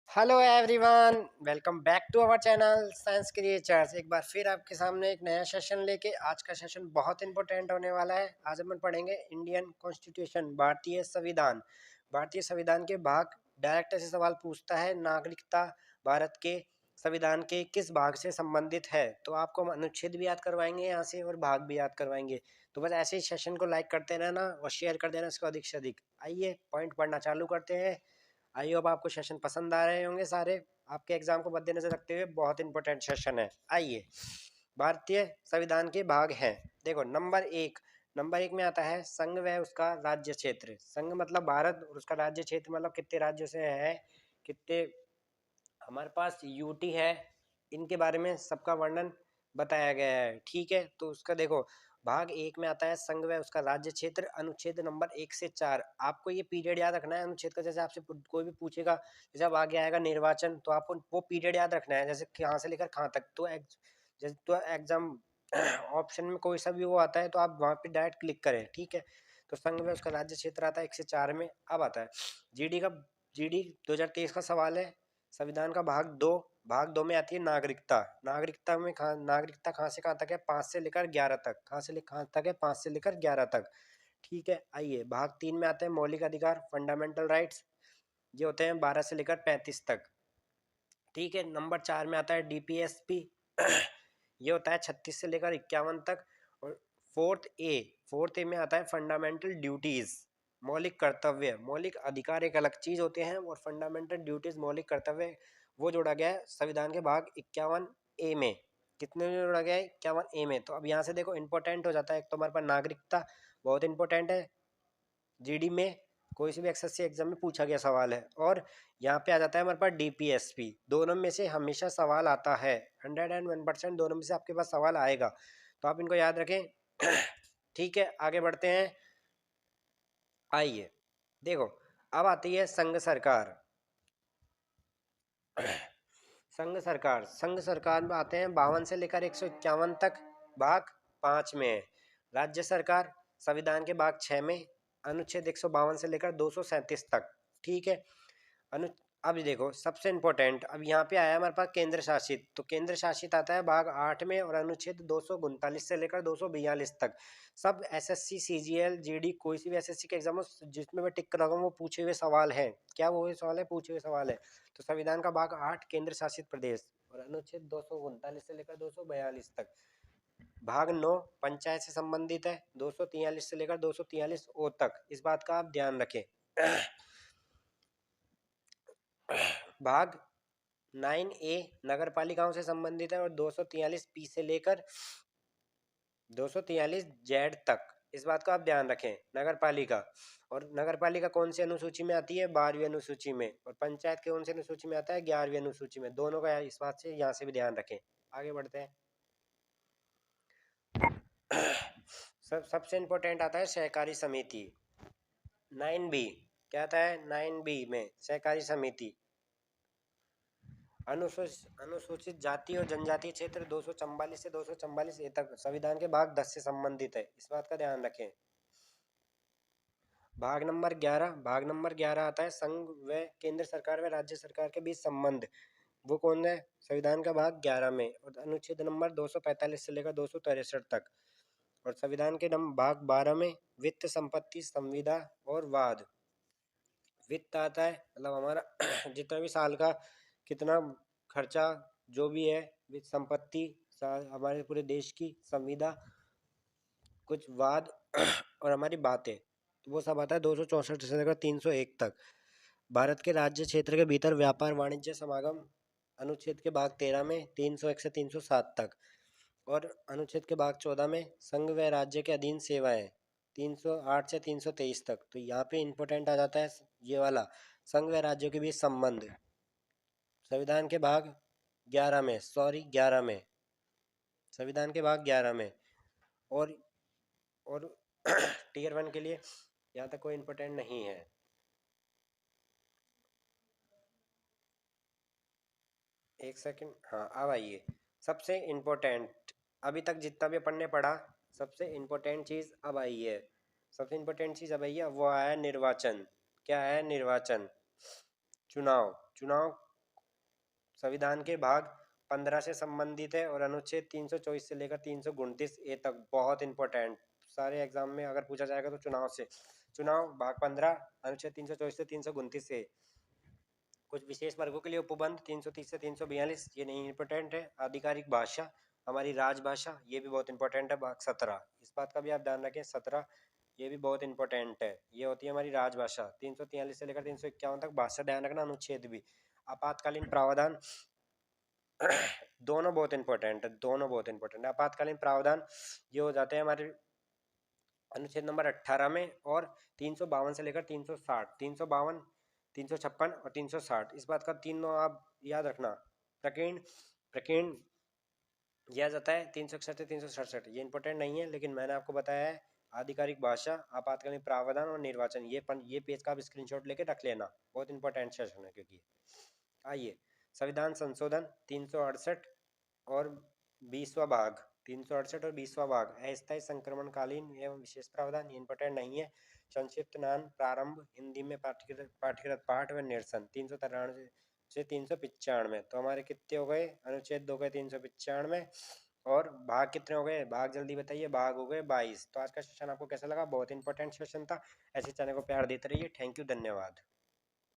Hello everyone, welcome back to our channel science creatures. एक बार फिर आपके सामने एक नया सेशन लेके आज का सेशन बहुत इंपॉर्टेंट होने वाला है। आज हम पढ़ेंगे इंडियन कॉन्स्टिट्यूशन, भारतीय संविधान। भारतीय संविधान के भाग डायरेक्ट ऐसे सवाल पूछता है, नागरिकता भारत के संविधान के किस भाग से संबंधित है। तो आपको हम अनुच्छेद भी याद करवाएंगे यहाँ से और भाग भी याद करवाएंगे। तो बस ऐसे ही सेशन को लाइक करते रहना और शेयर कर देना इसको अधिक से अधिक। आइए पॉइंट पढ़ना चालू करते हैं। आई होप आपको सेशन पसंद आ रहे होंगे सारे। आपके एग्जाम को मद्देनजर रखते हुए बहुत इंपॉर्टेंट सेशन है। आइए, भारतीय संविधान के भाग हैं। देखो, नंबर एक में आता है संघ व उसका राज्य क्षेत्र। संघ मतलब भारत और उसका राज्य क्षेत्र मतलब कितने राज्यों से है, कितने हमारे पास यूटी है, इनके बारे में सबका वर्णन बताया गया है। ठीक है, तो उसका देखो, भाग एक में आता है संघ व उसका राज्य क्षेत्र, अनुच्छेद नंबर 1 से 4। आपको ये पीरियड याद रखना है अनुच्छेद का। जैसे आपसे कोई भी पूछेगा, जैसे अब आगे आएगा निर्वाचन, तो आपको वो पीरियड याद रखना है, जैसे कहाँ से लेकर कहाँ तक। जैसे तो एग्जाम ऑप्शन में कोई सा भी वो आता है तो आप वहाँ पे डायरेक्ट क्लिक करें। ठीक है, तो संघ में उसका राज्य क्षेत्र आता है 1 से 4 में। अब आता है जीडी का। जीडी 2023 का सवाल है। संविधान का भाग दो में आती है नागरिकता। नागरिकता कहाँ से कहाँ तक है? 5 से लेकर 11 तक। कहाँ तक है? 5 से लेकर 11 तक। ठीक है, आइए भाग 3 में आते हैं मौलिक अधिकार, फंडामेंटल राइट्स। ये होते हैं 12 से लेकर 35 तक। ठीक है, नंबर 4 में आता है डीपीएसपी। ये होता है 36 से लेकर 51 तक। और फोर्थ ए में आता है फंडामेंटल ड्यूटीज, मौलिक कर्तव्य। मौलिक अधिकार एक अलग चीज होते हैं और फंडामेंटल ड्यूटीज, मौलिक कर्तव्य, वो जोड़ा गया है संविधान के भाग 51 ए में। कितने में जोड़ा गया है? 51 ए में। तो अब यहाँ से देखो इंपॉर्टेंट हो जाता है। एक तो हमारे पास नागरिकता बहुत इंपॉर्टेंट है, जीडी में कोई से भी एसएससी एग्जाम में पूछा गया सवाल है। और यहाँ पे आ जाता है हमारे पास डीपीएसपी। दोनों में से हमेशा सवाल आता है, 101% दोनों में से आपके पास सवाल आएगा, तो आप इनको याद रखें। ठीक है, आगे बढ़ते हैं। आइए देखो, अब आती है संघ सरकार। संघ सरकार में आते हैं 52 से लेकर 151 तक, भाग 5 में है। राज्य सरकार संविधान के भाग 6 में, अनुच्छेद 152 से लेकर 237 तक। ठीक है, अनु अब देखो सबसे इम्पोर्टेंट, अब यहाँ पे आया हमारे पास केंद्र शासित। तो केंद्र शासित आता है भाग 8 में और अनुच्छेद 239 से लेकर 242 तक। सब एसएससी सीजीएल जीडी कोई सी भी एसएससी के एग्जाम हो जिसमें मैं टिक कर रहा हूँ वो पूछे हुए सवाल है। क्या वो सवाल है? पूछे हुए सवाल है। तो संविधान का भाग 8 केंद्र शासित प्रदेश और अनुच्छेद 239 से लेकर 242 तक। भाग 9 पंचायत से संबंधित है, 243 से लेकर 243 ओ तक। इस बात का आप ध्यान रखें। भाग 9 ए नगर पालिकाओं से संबंधित है और 243 पी से लेकर 243 जेड तक। इस बात का आप ध्यान रखें, नगर पालिका। और नगर पालिका कौन सी अनुसूची में आती है? 12वीं अनुसूची में। और पंचायत कौन सी अनुसूची में आता है? 11वीं अनुसूची में। दोनों का इस बात से यहाँ से भी ध्यान रखें। आगे बढ़ते हैं। सबसे इंपॉर्टेंट आता है सहकारी समिति, 9 बी। क्या आता है 9 बी में? सहकारी समिति। अनुसूचित जाति और जनजातीय क्षेत्र 244 से 244 ए तक संविधान के भाग 10 से संबंधित है। इस बात का ध्यान रखें। भाग नंबर 11 आता है संघ व केंद्र सरकार व राज्य सरकार के बीच संबंध। वो कौन है? संविधान का भाग 11 में और अनुच्छेद नंबर 245 से लेकर 263 तक। और संविधान के भाग 12 में वित्त, संपत्ति, संविदा और वाद। वित्त आता है मतलब हमारा जितना भी साल का कितना खर्चा जो भी है, वित्त, संपत्ति, हमारे पूरे देश की संविदा, कुछ वाद और हमारी बातें, तो वो सब आता है 264 से लेकर 301 तक। भारत के राज्य क्षेत्र के भीतर व्यापार, वाणिज्य, समागम, अनुच्छेद के भाग 13 में 301 से 307 तक। और अनुच्छेद के भाग 14 में संघ व राज्य के अधीन सेवाएं, 308 से 323 तक। तो यहाँ पे इंपॉर्टेंट आ जाता है ये वाला, संघ व राज्यों के बीच संबंध। संविधान के भाग 11 में, संविधान के भाग 11 में। और टीयर 1 के लिए यहाँ तक कोई इंपॉर्टेंट नहीं है। एक सेकंड, हाँ अब आइए सबसे इम्पोर्टेंट। अभी तक जितना भी अपन ने पढ़ा, सबसे इम्पोर्टेंट चीज़ अब आई है। सबसे इम्पोर्टेंट चीज़ अब आई है, वो आया निर्वाचन। क्या है? निर्वाचन, चुनाव। चुनाव संविधान के भाग 15 से संबंधित है और अनुच्छेद 324 से लेकर 329 ए तक बहुत इंपॉर्टेंट। सारे एग्जाम में अगर पूछा जाएगा तो चुनाव से, चुनाव भाग 15 अनुच्छेद 324 से 329 से। कुछ विशेष वर्गों के लिए उपबंध 330 से 342, ये नहीं इंपॉर्टेंट है। आधिकारिक भाषा हमारी राजभाषा, ये भी बहुत इंपॉर्टेंट है। भाग 17, इस बात का भी आप ध्यान रखें, 17 ये भी बहुत इंपॉर्टेंट है, ये होती है हमारी राजभाषा। 343 से लेकर 351 तक भाषा, ध्यान रखना। अनुच्छेद भी, आपातकालीन प्रावधान दोनों बहुत इंपॉर्टेंट है, दोनों बहुत इंपॉर्टेंट है। आपातकालीन प्रावधान ये हो जाते हैं हमारे अनुच्छेद नंबर 18 में, और 352 से लेकर 360, 352, 356 और 360, इस बात का तीनों आप याद रखना। प्रकीर्ण प्रकीर्ण किया जाता है 361 से 367, ये इंपॉर्टेंट नहीं है लेकिन मैंने आपको बताया है। आधिकारिक भाषा, आपातकालीन प्रावधान और निर्वाचन, ये पेज का आप स्क्रीनशॉट लेके रख लेना, बहुत इंपॉर्टेंट सेशन है क्योंकि। आइए, संविधान संशोधन 368 और 20वां भाग, 368 और 20वां भाग, अस्थायी संक्रमणकालीन एवं विशेष प्रावधान, ये इंपॉर्टेंट नहीं है। संक्षिप्त नाम, प्रारंभ, हिंदी में पाठ्यकृत पाठ व निरसन 393 से 395। तो हमारे कितने हो गए, अनुच्छेद हो गए 395, और भाग कितने हो गए, भाग जल्दी बताइए, भाग हो गए 22। तो आज का सेशन आपको कैसा लगा, बहुत इंपॉर्टेंट सेशन था। ऐसे चैनल को प्यार देते रहिए। थैंक यू, धन्यवाद।